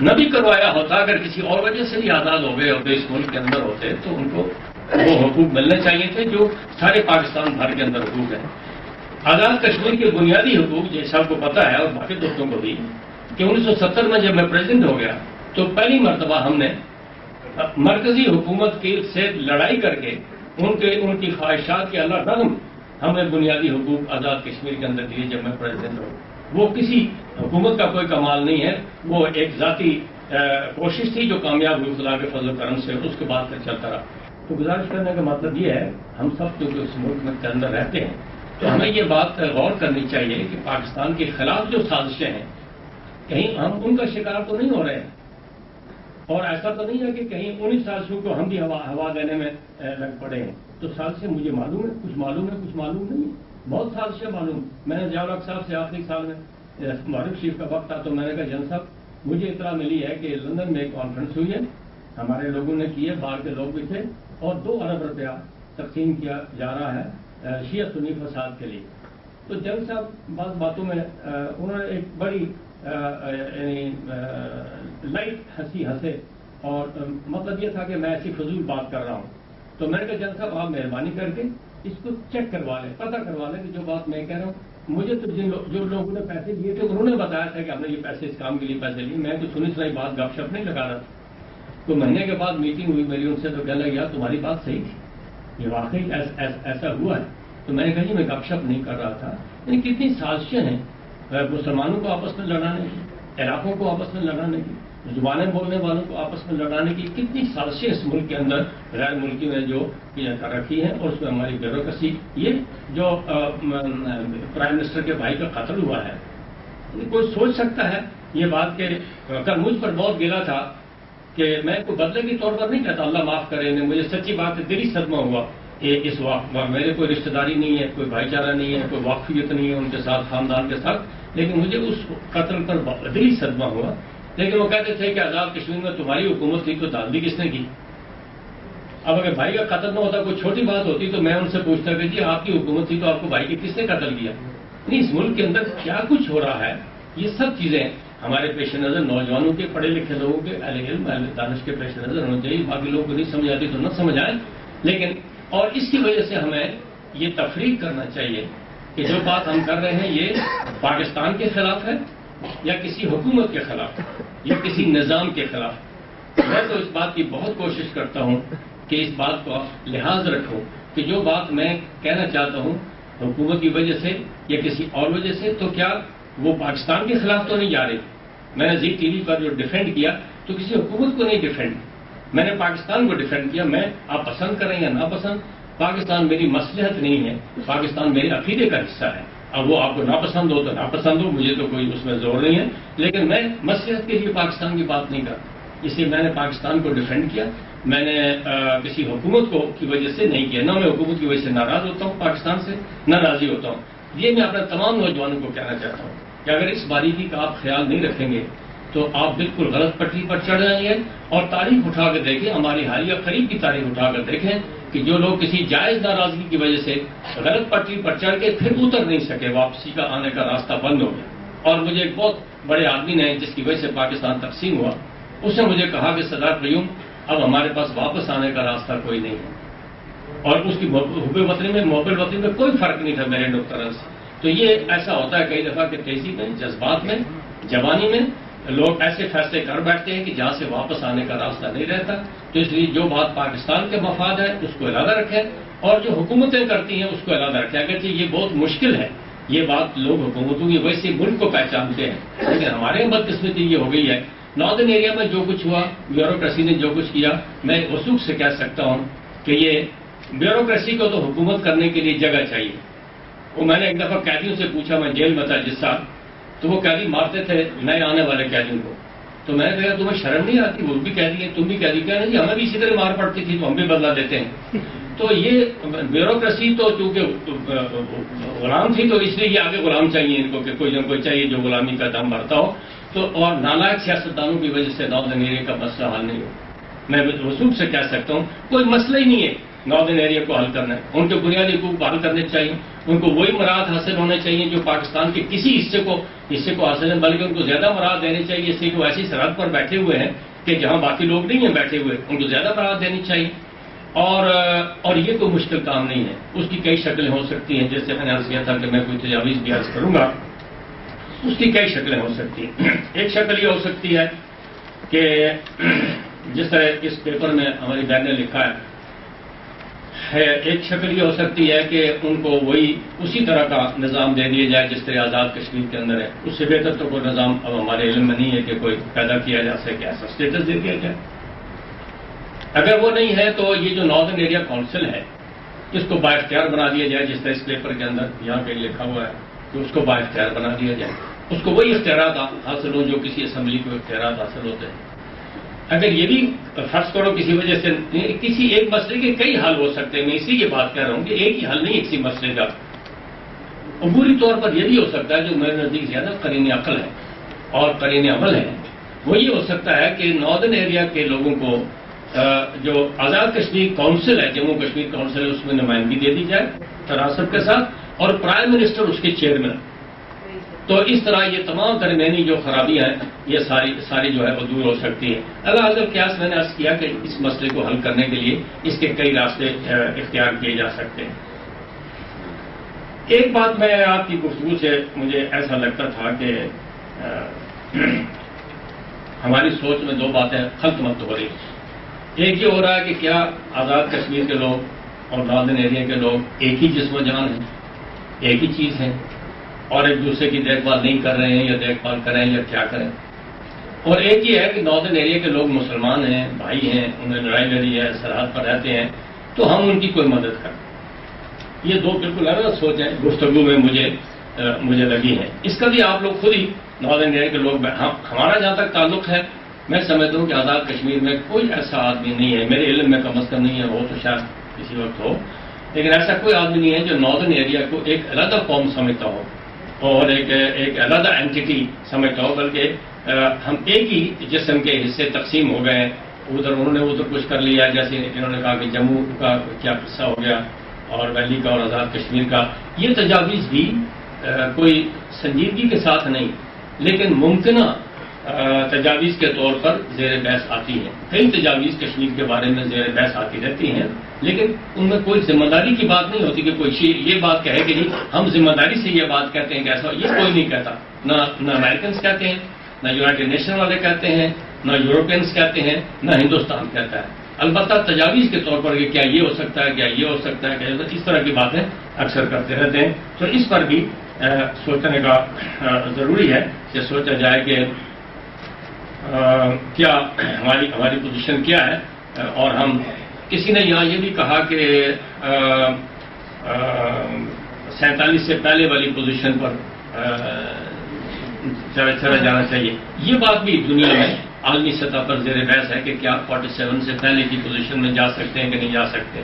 نہ بھی کروایا ہوتا، اگر کسی اور وجہ سے بھی آزاد ہو گئے ہوتے، اس ملک کے اندر ہوتے، تو ان کو وہ حقوق ملنے چاہیے تھے جو سارے پاکستان بھر کے اندر حقوق ہیں۔ آزاد کشمیر کے بنیادی حقوق جو سب کو پتا ہے اور باقی دوستوں کو بھی، کہ 1970 میں جب میں پریزیڈنٹ ہو گیا تو پہلی مرتبہ ہم نے مرکزی حکومت سے لڑائی کر کے ان کی خواہشات کے اللہ رغم ہمیں بنیادی حقوق آزاد کشمیر کے اندر دیے جب میں پریزیڈنٹ ہوں۔ وہ کسی حکومت کا کوئی کمال نہیں ہے، وہ ایک ذاتی کوشش تھی جو کامیاب ہوئی خدا کے فضل و کرم سے، اس کے بعد پھر چلتا رہا۔ تو گزارش کرنے کا مطلب یہ ہے، ہم سب کیونکہ اس ملک کے اندر رہتے ہیں تو ہمیں یہ بات غور کرنی چاہیے کہ پاکستان کے خلاف جو سازشیں ہیں کہیں ہم ان کا شکار تو نہیں ہو رہے ہیں، اور ایسا تو نہیں ہے کہ کہیں انہیں سازشوں کو ہم بھی ہوا دینے میں لگ پڑے ہیں۔ تو سازشیں مجھے معلوم ہے، کچھ معلوم ہے، کچھ معلوم نہیں ہے، بہت سازشیں معلوم۔ میں نے ضیاء الحق صاحب سے آخری سال میں معروف شریف کا وقت تھا تو میں نے کہا جن صاحب مجھے اطلاع ملی ہے کہ لندن میں ایک کانفرنس ہوئی ہے، ہمارے لوگوں نے کی ہے، باہر کے لوگ بھی تھے، اور 2 ارب روپیہ تقسیم کیا جا رہا ہے شیعہ سنی فساد کے لیے۔ تو جن صاحب بعض باتوں میں انہوں نے ایک بڑی یعنی لائٹ ہنسی ہنسے، اور مطلب یہ تھا کہ میں ایسی فضول بات کر رہا ہوں۔ تو میں نے کہا جن صاحب آپ مہربانی کر کے اس کو چیک کروا لیں، پتہ کروا لیں کہ جو بات میں کہہ رہا ہوں، مجھے تو جو لوگوں نے پیسے دیے تھے انہوں نے بتایا تھا کہ ہم نے یہ پیسے اس کام کے لیے پیسے لیے، میں تو سنی سنائی بات گپ شپ نہیں لگا رہا تھا۔ تو مہینے کے بعد میٹنگ ہوئی میری ان سے، تو کہنے لگا یار تمہاری بات صحیح تھی، یہ واقعی ایسا ہوا ہے۔ تو میں نے کہا جی میں گپ شپ نہیں کر رہا تھا، یعنی کتنی سازشیں ہیں مسلمانوں کو آپس میں لڑانے کی، علاقوں کو آپس میں لڑانے کی، زبانیں بولنے والوں کو آپس میں لڑانے کی، کتنی سازشیں اس ملک کے اندر غیر ملکی نے جو کر رکھی ہیں، اور اس میں ہماری بیوروکریسی، یہ جو پرائم منسٹر کے بھائی کا قتل ہوا ہے، کوئی سوچ سکتا ہے یہ بات کہ کل مجھ پر بہت گلا تھا کہ میں کوئی بدلے کے طور پر نہیں کہتا، اللہ معاف کرے، مجھے سچی بات ہے دلی صدمہ ہوا کہ اس وقت میرے کوئی رشتہ داری نہیں ہے، کوئی بھائی چارہ نہیں ہے، کوئی واقفیت نہیں ہے ان کے ساتھ، خاندان کے ساتھ، لیکن مجھے اس قتل پر دلی صدمہ ہوا۔ لیکن وہ کہتے تھے کہ آزاد کشمیر میں تمہاری حکومت تھی تو داندلی کس نے کی؟ اب اگر بھائی کا قتل نہ ہوتا، کوئی چھوٹی بات ہوتی تو میں ان سے پوچھتا کہ جی آپ کی حکومت تھی تو آپ کو بھائی کے کس نے قتل کیا؟ نہیں، اس ملک کے اندر کیا کچھ ہو رہا ہے، یہ سب چیزیں ہمارے پیش نظر، نوجوانوں کے، پڑھے لکھے لوگوں کے، اہل علم اہل دانش کے پیش نظر ہونا چاہیے۔ باقی لوگوں کو نہیں سمجھ آتی تو نہ سمجھ آئے، لیکن اور اس کی وجہ سے ہمیں یہ تفریق کرنا چاہیے کہ جو بات ہم کر رہے ہیں یہ پاکستان کے خلاف ہے یا کسی حکومت کے خلاف یا کسی نظام کے خلاف۔ میں تو اس بات کی بہت کوشش کرتا ہوں کہ اس بات کو لحاظ رکھوں کہ جو بات میں کہنا چاہتا ہوں حکومت کی وجہ سے یا کسی اور وجہ سے، تو کیا وہ پاکستان کے خلاف تو نہیں جا رہی۔ میں نے زی ٹی وی پر جو ڈیفینڈ کیا تو کسی حکومت کو نہیں ڈیفینڈ، میں نے پاکستان کو ڈیفینڈ کیا۔ میں آپ پسند کریں یا ناپسند، پاکستان میری مصلحت نہیں ہے، پاکستان میرے عقیدے کا حصہ ہے۔ اب وہ آپ کو ناپسند ہو تو ناپسند ہو، مجھے تو کوئی اس میں زور نہیں ہے، لیکن میں مصلحت کے لیے پاکستان کی بات نہیں کرتا، اس لیے میں نے پاکستان کو ڈیفینڈ کیا۔ میں نے کسی حکومت کو کی وجہ سے نہیں کیا، نہ میں حکومت کی وجہ سے ناراض ہوتا ہوں، پاکستان سے نہ راضی ہوتا ہوں۔ یہ میں اپنے تمام نوجوانوں کو کہنا چاہتا ہوں کہ اگر اس باریکی کا آپ خیال نہیں رکھیں گے تو آپ بالکل غلط پٹری پر چڑھ جائیں گے۔ اور تاریخ اٹھا کر دیکھیں، ہماری حالیہ قریب کی تاریخ اٹھا کر دیکھیں کہ جو لوگ کسی جائز ناراضگی کی وجہ سے غلط پٹری پر چڑھ کے پھر اتر نہیں سکے، واپسی کا آنے کا راستہ بند ہو گیا۔ اور مجھے ایک بہت بڑے آدمی نے جس کی وجہ سے پاکستان تقسیم ہوا، اس نے مجھے کہا کہ سردار قیوم اب ہمارے پاس واپس آنے کا راستہ کوئی نہیں ہے، اور اس کی حب وطنی میں، محب الوطنی میں کوئی فرق نہیں تھا میرے نقطہ نظر سے۔ تو یہ ایسا ہوتا ہے کئی دفعہ کہ تیزی میں، جذبات میں، جوانی میں لوگ ایسے فیصلے کر بیٹھتے ہیں کہ جہاں سے واپس آنے کا راستہ نہیں رہتا۔ تو اس لیے جو بات پاکستان کے مفاد ہے اس کو علیحدہ رکھیں، اور جو حکومتیں کرتی ہیں اس کو علیحدہ رکھیں۔ اگرچہ یہ بہت مشکل ہے، یہ بات لوگ حکومتوں کی وجہ سے ملک کو پہچانتے ہیں، لیکن ہمارے یہاں بدقسمتی یہ ہو گئی ہے، ناردرن ایریا میں جو کچھ ہوا، بیوروکریسی نے جو کچھ کیا، میں وثوق سے کہہ سکتا ہوں کہ یہ بیوروکریسی کو تو حکومت کرنے کے لیے جگہ چاہیے۔ وہ میں نے ایک دفعہ قیدیوں سے پوچھا، میں جیل میں تھا جس سال، تو وہ قیدی مارتے تھے نئے آنے والے قیدیوں کو، تو میں نے کہا تمہیں شرم نہیں آتی؟ وہ بھی قیدی ہیں، تم بھی قیدی، کہنا جی ہمیں بھی اسی طرح مار پڑتی تھی تو ہم بھی بدلا دیتے ہیں۔ تو یہ بیوروکریسی تو چونکہ غلام تھی تو اس لیے یہ آگے غلام چاہیے ان کو کہ کوئی نہ کوئی چاہیے جو غلامی کا دم بھرتا ہو۔ تو اور نالائق سیاستدانوں کی وجہ سے ناردرن ایریا کا مسئلہ حل نہیں ہو۔ میں وثوق سے کہہ سکتا ہوں کوئی مسئلہ ہی نہیں ہے ناردرن ایریا کو حل کرنا ہے، ان کے بنیادی حقوق بحال کرنے چاہیے، ان کو وہی مراد حاصل ہونے چاہیے جو پاکستان کے کسی حصے کو حاصل ہیں، بلکہ ان کو زیادہ مراد دینے چاہیے، اس لیے کہ وہ ایسی سرحد پر بیٹھے ہوئے ہیں کہ جہاں باقی لوگ نہیں ہیں بیٹھے ہوئے، ان کو زیادہ مراد دینی چاہیے۔ اور یہ کوئی مشکل کام نہیں ہے، اس کی کئی شکلیں ہو سکتی ہیں، جیسے میں نے عرض کیا تھا کہ میں کوئی تجاویز بھی عرض کروں گا، اس کی کئی شکلیں ہو سکتی ہیں۔ ایک شکل یہ ہو سکتی ہے کہ جس طرح اس پیپر میں ہماری بہن نے لکھا ہے، ایک شکل یہ ہو سکتی ہے کہ ان کو وہی اسی طرح کا نظام دے دیا جائے جس طرح آزاد کشمیر کے اندر ہے، اس سے بہتر تو کوئی نظام اب ہمارے علم میں نہیں ہے کہ کوئی پیدا کیا جا سکے، ایسا اسٹیٹس دے دیا جائے۔ اگر وہ نہیں ہے تو یہ جو ناردرن ایریا کونسل ہے اس کو بااختیار بنا دیا جائے، جس طرح اس پیپر کے اندر یہاں پہ لکھا ہوا ہے کہ اس کو بااختیار بنا دیا جائے، اس کو وہی اختیارات حاصل ہوں جو کسی اسمبلی کو اختیارات حاصل ہوتے ہیں۔ اگر یہ بھی فرض کرو کسی وجہ سے کسی ایک مسئلے کے کئی حل ہو سکتے ہیں، میں اسی کی بات کر رہا ہوں کہ ایک ہی حل نہیں ہے کسی مسئلے کا، عبوری طور پر یہ بھی ہو سکتا ہے جو میرے نزدیک زیادہ قرین عقل ہے اور قرین عمل ہے، وہ یہ ہو سکتا ہے کہ ناردرن ایریا کے لوگوں کو جو آزاد کشمیر کونسل ہے، جموں کشمیر کونسل ہے، اس میں نمائندگی دے دی جائے تناسب کے ساتھ، اور پرائم منسٹر اس کے چیئرمین۔ تو اس طرح یہ تمام درمیانی جو خرابیاں ہیں یہ ساری جو ہے وہ دور ہو سکتی ہے۔ اگر قیاس میں نے عرض کیا کہ اس مسئلے کو حل کرنے کے لیے اس کے کئی راستے اختیار کیے جا سکتے ہیں۔ ایک بات میں آپ کی گفتگو سے مجھے ایسا لگتا تھا کہ ہماری سوچ میں دو باتیں خلط ملط ہو رہی ہیں۔ ایک یہ ہو رہا ہے کہ کیا آزاد کشمیر کے لوگ اور ناردرن ایریا کے لوگ ایک ہی جسم و جان ہیں، ایک ہی چیز ہیں، اور ایک دوسرے کی دیکھ بھال نہیں کر رہے ہیں یا دیکھ بھال کریں یا کیا کریں؟ اور ایک یہ ہے کہ ناردرن ایریا کے لوگ مسلمان ہیں، بھائی ہیں، انہیں لڑائی لڑی ہے، سرحد پر رہتے ہیں، تو ہم ان کی کوئی مدد کریں۔ یہ دو بالکل الگ سوچیں گفتگو میں مجھے لگی ہیں۔ اس کا بھی آپ لوگ خود ہی ناردرن ایریا کے لوگ، ہمارا جہاں تک تعلق ہے میں سمجھتا ہوں کہ آزاد کشمیر میں کوئی ایسا آدمی نہیں ہے، میرے علم میں کم از کم نہیں ہے، وہ تو شاید کسی وقت ہو، لیکن ایسا کوئی آدمی نہیں ہے جو ناردرن ایریا کو ایک علیحدہ قوم سمجھتا ہو اور ایک علیحدہ اینٹی سمجھتا ہو، بلکہ ہم ایک ہی جسم کے حصے تقسیم ہو گئے، انہوں نے ادھر کچھ کر لیا، جیسے انہوں نے کہا کہ جموں کا کیا قصہ ہو گیا اور ویلی کا اور آزاد کشمیر کا۔ یہ تجاویز بھی کوئی سنجیدگی کے ساتھ نہیں لیکن ممکنہ تجاویز کے طور پر زیر بحث آتی ہیں۔ کئی تجاویز کشمیر کے بارے میں زیر بحث آتی رہتی ہیں، لیکن ان میں کوئی ذمہ داری کی بات نہیں ہوتی کہ کوئی یہ بات کہے کہ نہیں ہم ذمہ داری سے یہ بات کہتے ہیں کہ ایسا، یہ کوئی نہیں کہتا، نہ امریکنس کہتے ہیں، نہ یونائٹڈ نیشن والے کہتے ہیں، نہ یورپینس کہتے ہیں، نہ ہندوستان کہتا ہے۔ البتہ تجاویز کے طور پر کہ کیا یہ ہو سکتا ہے، کیا یہ ہو سکتا ہے، اس طرح کی باتیں اکثر کرتے رہتے ہیں۔ تو اس پر بھی سوچنے کا ضروری ہے کہ سوچا جائے کہ کیا ہماری پوزیشن کیا ہے، اور ہم کسی نے یہاں یہ بھی کہا کہ 47 سے پہلے والی پوزیشن پر چلا جانا چاہیے۔ یہ بات بھی دنیا میں عالمی سطح پر زیر بحث ہے کہ کیا 47 سے پہلے کی پوزیشن میں جا سکتے ہیں کہ نہیں جا سکتے۔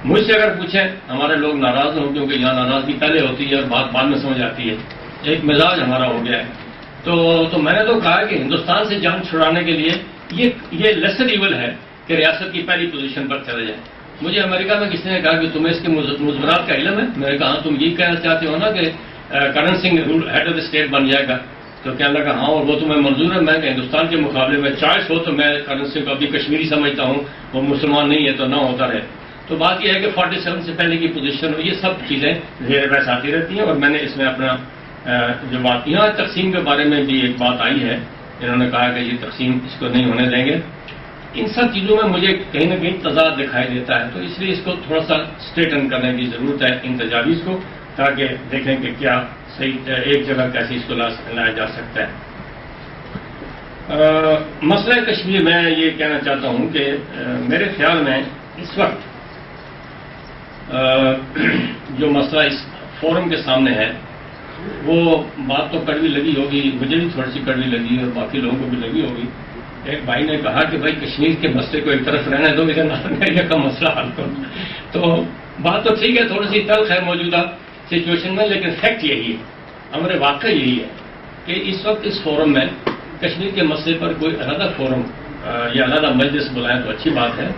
مجھ سے اگر پوچھیں ہمارے لوگ ناراض ہوں کیونکہ یہاں ناراضگی پہلے ہوتی ہے اور بات بعد میں سمجھ آتی ہے، ایک مزاج ہمارا ہو گیا ہے۔ تو میں نے تو کہا کہ ہندوستان سے جان چھڑانے کے لیے یہ لیسر ایول ہے کہ ریاست کی پہلی پوزیشن پر چلے جائیں۔ مجھے امریکہ میں کسی نے کہا کہ تمہیں اس کے مضمرات کا علم ہے؟ میں نے کہا تم یہ کہنا چاہتے ہو نا کہ Karan Singh head of the state بن جائے گا؟ تو کہنے لگا ہاں، اور وہ تمہیں منظور ہے؟ میں کہ ہندوستان کے مقابلے میں چوائس ہو تو میں کرن سنگھ کو ابھی کشمیری سمجھتا ہوں، وہ مسلمان نہیں ہے تو نہ ہوتا رہے۔ تو بات یہ ہے کہ 47 سے پہلے کی پوزیشن میں یہ سب چیزیں زیر بحث آتی رہتی ہیں، اور میں نے اس میں اپنا جو بات یہاں تقسیم کے بارے میں بھی ایک بات آئی ہے، انہوں نے کہا کہ یہ تقسیم اس کو نہیں ہونے دیں گے۔ ان سب چیزوں میں مجھے کہیں نہ کہیں تضاد دکھائی دیتا ہے، تو اس لیے اس کو تھوڑا سا اسٹریٹن کرنے کی ضرورت ہے ان تجاویز کو، تاکہ دیکھیں کہ کیا صحیح ایک جگہ کیسے اس کو لایا جا سکتا ہے۔ مسئلہ کشمیر میں یہ کہنا چاہتا ہوں کہ میرے خیال میں اس وقت جو مسئلہ اس فورم کے سامنے ہے وہ بات تو کڑوی لگی ہوگی، مجھے بھی تھوڑی سی کڑوی لگی اور باقی لوگوں کو بھی لگی ہوگی۔ ایک بھائی نے کہا کہ بھائی کشمیر کے مسئلے کو ایک طرف رہنے دو، میرے ناردرن ایریا کا مسئلہ حل کرو۔ تو بات تو ٹھیک ہے، تھوڑی سی تلخ ہے موجودہ سچویشن میں، لیکن فیکٹ یہی ہے، امر واقع یہی ہے کہ اس وقت اس فورم میں کشمیر کے مسئلے پر کوئی علیحدہ فورم یا علیحدہ مجلس بلائیں تو اچھی بات ہے،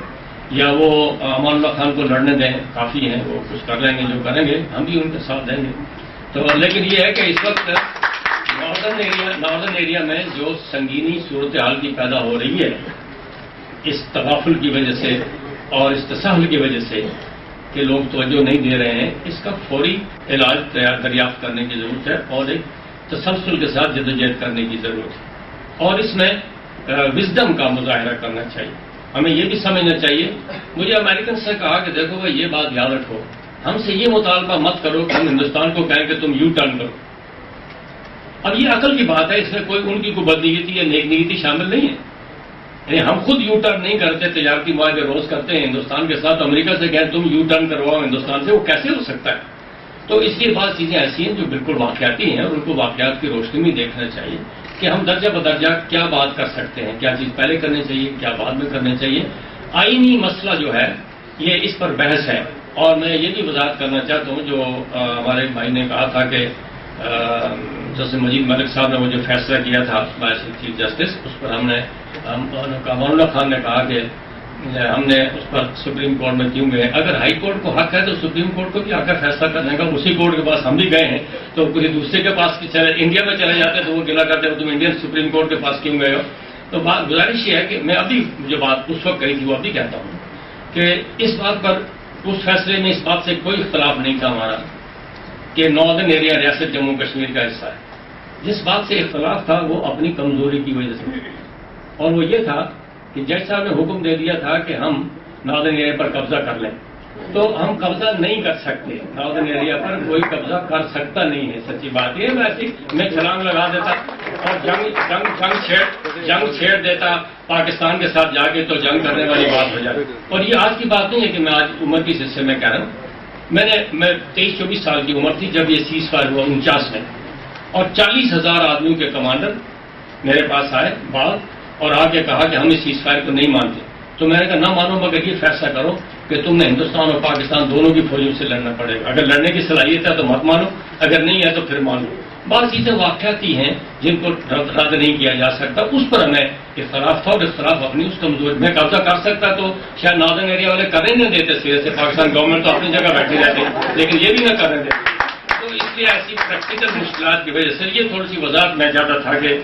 یا وہ امان اللہ خان کو لڑنے دیں، کافی ہیں، وہ کچھ کر لیں گے، جو کریں گے ہم بھی ان کے ساتھ دیں گے. تو لیکن یہ ہے کہ اس وقت ناردرن ایریا میں جو سنگینی صورتحال کی پیدا ہو رہی ہے اس تغافل کی وجہ سے اور اس تساہل کی وجہ سے کہ لوگ توجہ نہیں دے رہے ہیں، اس کا فوری علاج دریافت کرنے کی ضرورت ہے اور ایک تسلسل کے ساتھ جدوجہد کرنے کی ضرورت ہے. اور اس میں وزڈم کا مظاہرہ کرنا چاہیے. ہمیں یہ بھی سمجھنا چاہیے. مجھے امریکن سے کہا کہ دیکھو بھائی یہ بات یاد رکھو، ہم سے یہ مطالبہ مت کرو کہ ہم ہندوستان کو کہیں کہ تم یو ٹرن کرو. اب یہ عقل کی بات ہے، اس میں کوئی ان کی کوئی بدنیتی یا نیک نیتی شامل نہیں ہے. یعنی ہم خود یو ٹرن نہیں کرتے، تجارتی معاہدے روز کرتے ہیں ہندوستان کے ساتھ، امریکہ سے کہیں تم یو ٹرن کرواؤ ہندوستان سے، وہ کیسے ہو سکتا ہے؟ تو اس لیے بعض چیزیں ایسی ہیں جو بالکل واقعاتی ہیں اور ان کو واقعات کی روشنی میں دیکھنا چاہیے کہ ہم درجہ بدرجہ کیا بات کر سکتے ہیں، کیا چیز پہلے کرنی چاہیے، کیا بعد میں کرنا چاہیے. آئینی مسئلہ جو ہے یہ اس پر بحث ہے. اور میں یہ بھی وضاحت کرنا چاہتا ہوں جو ہمارے بھائی نے کہا تھا کہ جسٹس مجید ملک صاحب نے وہ جو فیصلہ کیا تھا چیف جسٹس، اس پر ہم نے امان اللہ خان نے کہا کہ ہم نے اس پر سپریم کورٹ میں کیوں گئے. اگر ہائی کورٹ کو حق ہے تو سپریم کورٹ کو بھی حق ہے فیصلہ کرنے کا. اسی کورٹ کے پاس ہم بھی گئے ہیں تو کسی دوسرے کے پاس انڈیا میں چلے جاتے تو وہ گلا کرتے ہو تم انڈین سپریم کورٹ کے پاس کیوں گئے ہو. تو بات گزارش یہ ہے کہ میں ابھی جو بات اس وقت کہی تھی وہ ابھی کہتا ہوں کہ اس بات پر اس فیصلے میں اس بات سے کوئی اختلاف نہیں تھا ہمارا کہ ناردرن ایریا ریاست جموں کشمیر کا حصہ ہے. جس بات سے اختلاف تھا وہ اپنی کمزوری کی وجہ سے، اور وہ یہ تھا کہ جج صاحب نے حکم دے دیا تھا کہ ہم ناردرن ایریا پر قبضہ کر لیں، تو ہم قبضہ نہیں کر سکتے. ناردرن ایریا پر کوئی قبضہ کر سکتا نہیں ہے. سچی بات یہ میں چھلانگ لگا دیتا اور جنگ چھیڑ دیتا پاکستان کے ساتھ جا کے تو جنگ کرنے والی بات ہو جاتی. اور یہ آج کی بات نہیں ہے کہ میں آج عمر کی حصے میں کہہ رہا ہوں. میں 23-24 سال کی عمر تھی جب یہ سیز فائر ہوا 49 میں، اور 40,000 آدمیوں کے کمانڈر میرے پاس آئے بعد اور آ کے کہا کہ ہم اس سیز فائر کو نہیں مانتے. تو میں نے کہا نہ مانو مگر یہ فیصلہ کرو کہ تم نے ہندوستان اور پاکستان دونوں کی فوجوں سے لڑنا پڑے گا. اگر لڑنے کی صلاحیت ہے تو مت مانو، اگر نہیں ہے تو پھر مانو. بعض چیزیں واقعاتی ہیں جن کو رد نہیں کیا جا سکتا. اس پر ہمیں اختلاف تھا اور اختلاف اپنی اس کمزوری میں قبضہ کر سکتا تو شاید ناردرن ایریا والے کرنے نہیں دیتے سیرے سے. پاکستان گورنمنٹ تو اپنی جگہ بیٹھی رہتی لیکن یہ بھی نہ کرنے دیتے. تو اس لیے ایسی پریکٹیکل مشکلات کی وجہ سے یہ تھوڑی سی وضاحت میں چاہتا تھا کہ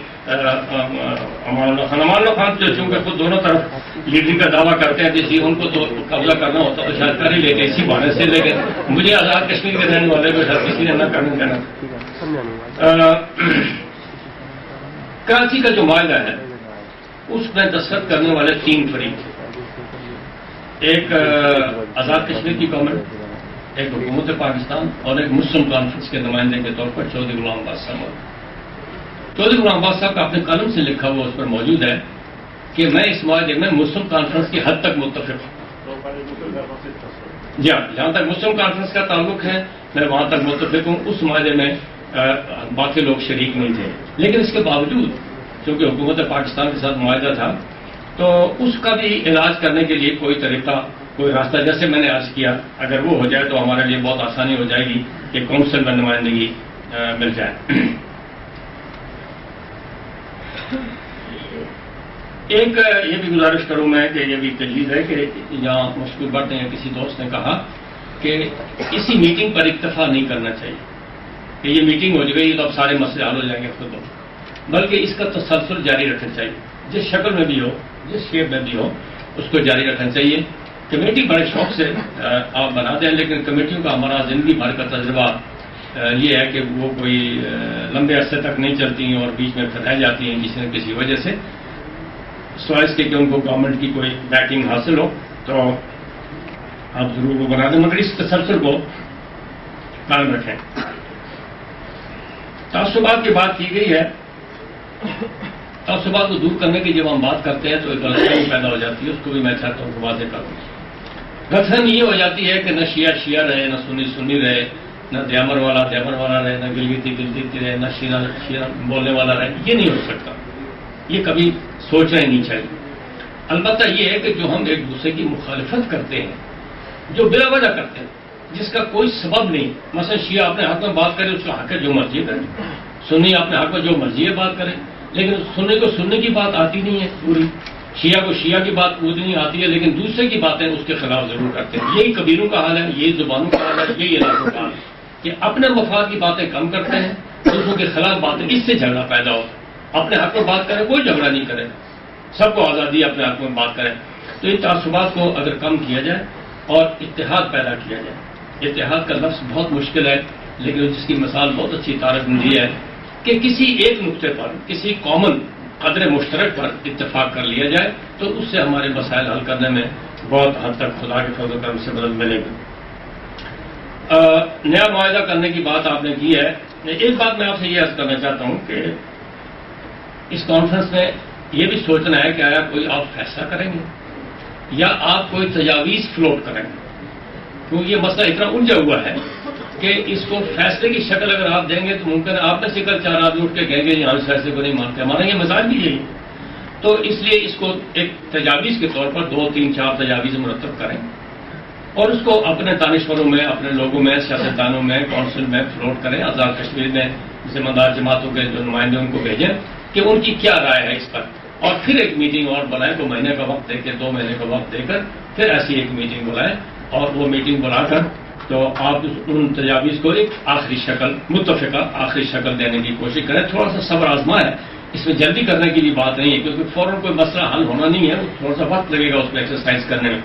امان اللہ خان جو چونکہ خود دونوں طرف لیڈنگ کا دعویٰ کرتے ہیں جیسے ان کو تو قبضہ کرنا ہوتا تو شاید کر ہی لیتے اسی بہانے سے. لیکن مجھے آزاد کشمیر کے رہنے والے کو شاید کسی نے نہ کرنے دینا. کراچی کا جو معاہدہ ہے اس میں دستخط کرنے والے 3 فریق، ایک آزاد کشمیر کی گورنمنٹ، ایک حکومت پاکستان اور ایک مسلم کانفرنس کے نمائندے کے طور پر چودھری غلام عباس صاحب. چودھری غلام عباس صاحب کا اپنے قلم سے لکھا ہوا اس پر موجود ہے کہ میں اس معاہدے میں مسلم کانفرنس کی حد تک متفق ہوں. جی ہاں، جہاں تک مسلم کانفرنس کا تعلق ہے میں وہاں تک متفق ہوں. اس معاہدے میں باقی لوگ شریک نہیں تھے، لیکن اس کے باوجود چونکہ حکومت پاکستان کے ساتھ معاہدہ تھا تو اس کا بھی علاج کرنے کے لیے کوئی طریقہ، کوئی راستہ جیسے میں نے عرض کیا اگر وہ ہو جائے تو ہمارے لیے بہت آسانی ہو جائے گی کہ کونسل میں نمائندگی مل جائے. ایک یہ بھی گزارش کروں میں کہ یہ بھی تجویز ہے کہ یہاں مشکور بٹ یا کسی دوست نے کہا کہ اسی میٹنگ پر اکتفا نہیں کرنا چاہیے کہ یہ میٹنگ ہو گئی تو اب سارے مسئلے حل ہو جائیں گے خود، بلکہ اس کا تسلسل جاری رکھنا چاہیے. جس شکل میں بھی ہو، جس شیپ میں بھی ہو، اس کو جاری رکھنا چاہیے. کمیٹی بڑے شوق سے آپ بناتے ہیں لیکن کمیٹیوں کا ہمارا زندگی بھر کا تجربہ یہ ہے کہ وہ کوئی لمبے عرصے تک نہیں چلتی ہیں اور بیچ میں پھیل جاتی ہیں کسی نہ کسی وجہ سے، سوائز کے کہ ان کو گورنمنٹ کی کوئی بیکنگ حاصل ہو تو آپ ضرور وہ بنا دیں، مگر اس تسلسل کو قائم رکھیں. تعصبات کی بات کی گئی ہے. تعصبات کو دور کرنے کی جب ہم بات کرتے ہیں تو ایک غلط فہمی پیدا ہو جاتی ہے، اس کو بھی میں چاہتا ہوں کہ واضح کروں. غلط فہمی یہ ہو جاتی ہے کہ نہ شیعہ رہے، نہ سنی رہے، نہ دیامر والا رہے، نہ گلگتی رہے، نہ شیعہ بولنے والا رہے. یہ نہیں ہو سکتا، یہ کبھی سوچنا ہی نہیں چاہیے. البتہ یہ ہے کہ جو ہم ایک دوسرے کی مخالفت کرتے ہیں، جو بلا وجہ کرتے ہیں، جس کا کوئی سبب نہیں، مثلا شیعہ اپنے حق میں بات کرے اس کا حق ہے جو مرضی کرے، سنی اپنے حق میں جو مرضی ہے بات کرے، لیکن سننے کو سننے کی بات آتی نہیں ہے پوری. شیعہ کو شیعہ کی بات پوجنی آتی ہے لیکن دوسرے کی باتیں اس کے خلاف ضرور کرتے ہیں. یہی کبیروں کا حال ہے, یہی زبانوں کا حال ہے, یہی علاقوں کا حال ہے کہ اپنے مفاد کی باتیں کم کرتے ہیں, دوسروں کے خلاف باتیں, اس سے جھگڑا پیدا ہو. اپنے حق میں بات کریں, کوئی جھگڑا نہیں کرے, سب کو آزادی اپنے حق میں بات کریں. تو ان تعصبات کو اگر کم کیا جائے اور اتحاد پیدا کیا جائے. اتحاد کا لفظ بہت مشکل ہے لیکن جس کی مثال بہت اچھی طارق نے دی ہے کہ کسی ایک نقطے پر, کسی کامن قدر مشترک پر اتفاق کر لیا جائے تو اس سے ہمارے مسائل حل کرنے میں بہت حد تک خدا کے فضل و کرم سے مدد ملے گی. نیا معاہدہ کرنے کی بات آپ نے کی ہے. ایک بات میں آپ سے یہ عرض کرنا چاہتا ہوں کہ اس کانفرنس میں یہ بھی سوچنا ہے کہ آیا کوئی آپ فیصلہ کریں گے یا آپ کوئی تجاویز فلوٹ کریں گے, کیونکہ یہ مسئلہ اتنا الجھا ہوا ہے کہ اس کو فیصلے کی شکل اگر آپ دیں گے تو ممکن ہے آپ میں سے کل 4 آدمی اٹھ کے کہیں گے یہاں اس فیصلے کو نہیں مانتے. ہمارا یہ مزاج بھی یہی. تو اس لیے اس کو ایک تجاویز کے طور پر 2 3 4 تجاویز مرتب کریں اور اس کو اپنے دانشوروں میں, اپنے لوگوں میں, سیاستدانوں میں, کونسل میں فلوٹ کریں. آزاد کشمیر میں ذمہ دار جماعتوں کے جو نمائندے ان کو بھیجیں کہ ان کی کیا رائے ہے اس پر, اور پھر ایک میٹنگ اور بلائیں, 2 مہینے کا وقت دے کے 2 مہینے کا وقت دے کر پھر ایسی ایک میٹنگ بلائیں اور وہ میٹنگ بلا کر تو آپ ان تجاویز کو ایک آخری شکل, متفقہ آخری شکل دینے کی کوشش کریں. تھوڑا سا صبر آزما ہے, اس میں جلدی کرنے کی بھی بات نہیں ہے کیونککہ فوراً کوئی مسئلہ حل ہونا نہیں ہے, تھوڑا سا وقت لگے گا اس میں ایکسرسائز کرنے میں.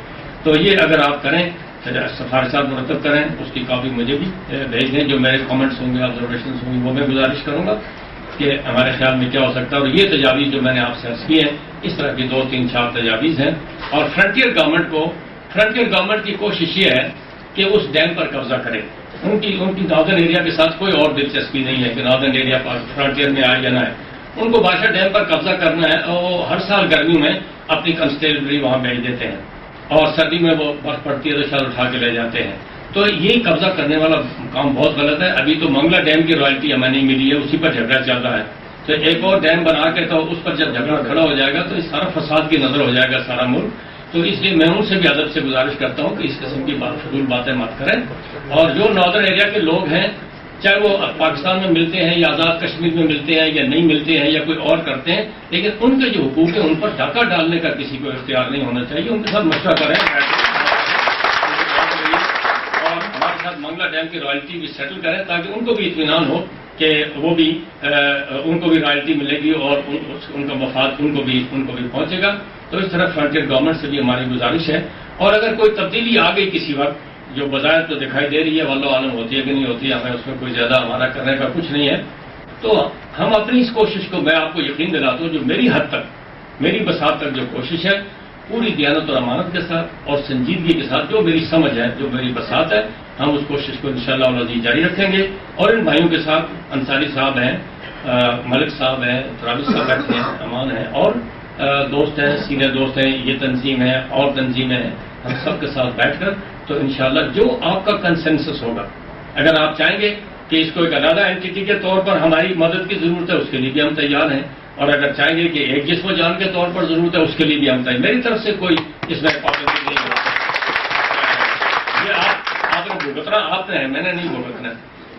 تو یہ اگر آپ کریں, سفارشات مرتب کریں, اس کی کاپی مجھے بھی بھیج دیں. جو میرے کامنٹس ہوں گے, آبزرویشنس ہوں گے, وہ میں گزارش کروں گا کہ ہمارے خیال میں کیا ہو سکتا ہے. اور یہ تجاویز جو میں نے آپ سے عرض کی ہیں اس طرح کی 2 3 4 تجاویز ہیں. اور فرنٹیئر گورنمنٹ کی کوشش یہ ہے کہ اس ڈیم پر قبضہ کرے. ان کی ناردرن ایریا کے ساتھ کوئی اور دلچسپی نہیں ہے کہ ناردرن ایریا فرنٹیئر میں آئے یا نہ آئے. ان کو بادشاہ ڈیم پر قبضہ کرنا ہے اور وہ ہر سال گرمی میں اپنی کنسٹیبلری وہاں بھیج دیتے ہیں اور سردی میں وہ برف پڑتی ہے تو شال اٹھا کے لے جاتے ہیں. تو یہ قبضہ کرنے والا کام بہت غلط ہے. ابھی تو منگلا ڈیم کی رائلٹی ہمیں نہیں ملی ہے, اسی پر جھگڑا چل رہا ہے. تو ایک اور ڈیم بنا کے تو اس پر جب جھگڑا کھڑا ہو جائے گا تو اس سارا فساد کی نظر ہو جائے گا سارا ملک. تو اس لیے میں ان سے بھی ادب سے گزارش کرتا ہوں کہ اس قسم کی فضول باتیں مت کریں. اور جو ناردرن ایریا کے لوگ ہیں, چاہے وہ پاکستان میں ملتے ہیں یا آزاد کشمیر میں ملتے ہیں یا نہیں ملتے ہیں یا کوئی اور کرتے ہیں, لیکن ان کے جو حقوق ہیں ان پر ڈاکہ ڈالنے کا کسی کو اختیار نہیں ہونا چاہیے. ان کے ساتھ مشورہ کریں اور ہمارے ساتھ منگلا ڈیم کی رائلٹی بھی سیٹل کریں تاکہ ان کو بھی اطمینان ہو کہ وہ بھی ان کو بھی رائلٹی ملے گی اور ان کا مفاد ان کو بھی پہنچے گا. تو اس طرح فرنٹیئر گورنمنٹ سے بھی ہماری گزارش ہے. اور اگر کوئی تبدیلی آ گئی کسی وقت جو بظاہر تو دکھائی دے رہی ہے, واللہ عالم ہوتی ہے کہ نہیں ہوتی ہے, ہمیں اس میں کوئی زیادہ ہمارا کرنے کا کچھ نہیں ہے, تو ہم اپنی اس کوشش کو, میں آپ کو یقین دلاتا ہوں, جو میری حد تک, میری بساط تک جو کوشش ہے پوری دیانت اور امانت کے ساتھ اور سنجیدگی کے ساتھ, جو میری سمجھ ہے, جو میری بساط ہے, ہم اس کوشش کو انشاءاللہ العزیز جاری رکھیں گے. اور ان بھائیوں کے ساتھ انصاری صاحب ہیں, ملک صاحب ہیں, تراویش صاحب بیٹھے ہیں, امان ہیں, اور دوست ہیں, سینئر دوست ہیں, یہ تنظیم ہے اور تنظیمیں ہیں, ہم سب کے ساتھ بیٹھ کر تو انشاءاللہ جو آپ کا کنسنسس ہوگا, اگر آپ چاہیں گے کہ اس کو ایک علیحدہ اینٹی کے طور پر ہماری مدد کی ضرورت ہے, اس کے لیے بھی ہم تیار ہیں. اور اگر چاہیں گے کہ ایک جسم و جان کے طور پر ضرورت ہے, اس کے لیے بھی ہم تیار. میری طرف سے کوئی اس میں پابندی نہیں ہے. یہ آپ نے بھگتنا آپ نے ہے, میں نے نہیں بھگتنا.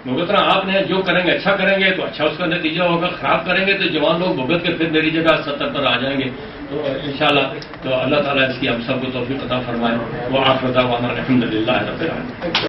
بھگتنا آپ نے, جو کریں گے اچھا کریں گے تو اچھا اس کا نتیجہ ہوگا, خراب کریں گے تو جوان لوگ بھگت کے پھر میری جگہ 70 پر آ جائیں گے. تو انشاءاللہ تو اللہ تعالیٰ اس کی ہم سب کو توفیق عطا فرمائے. وہ آخر دعوانا الحمدللہ رب العالمین.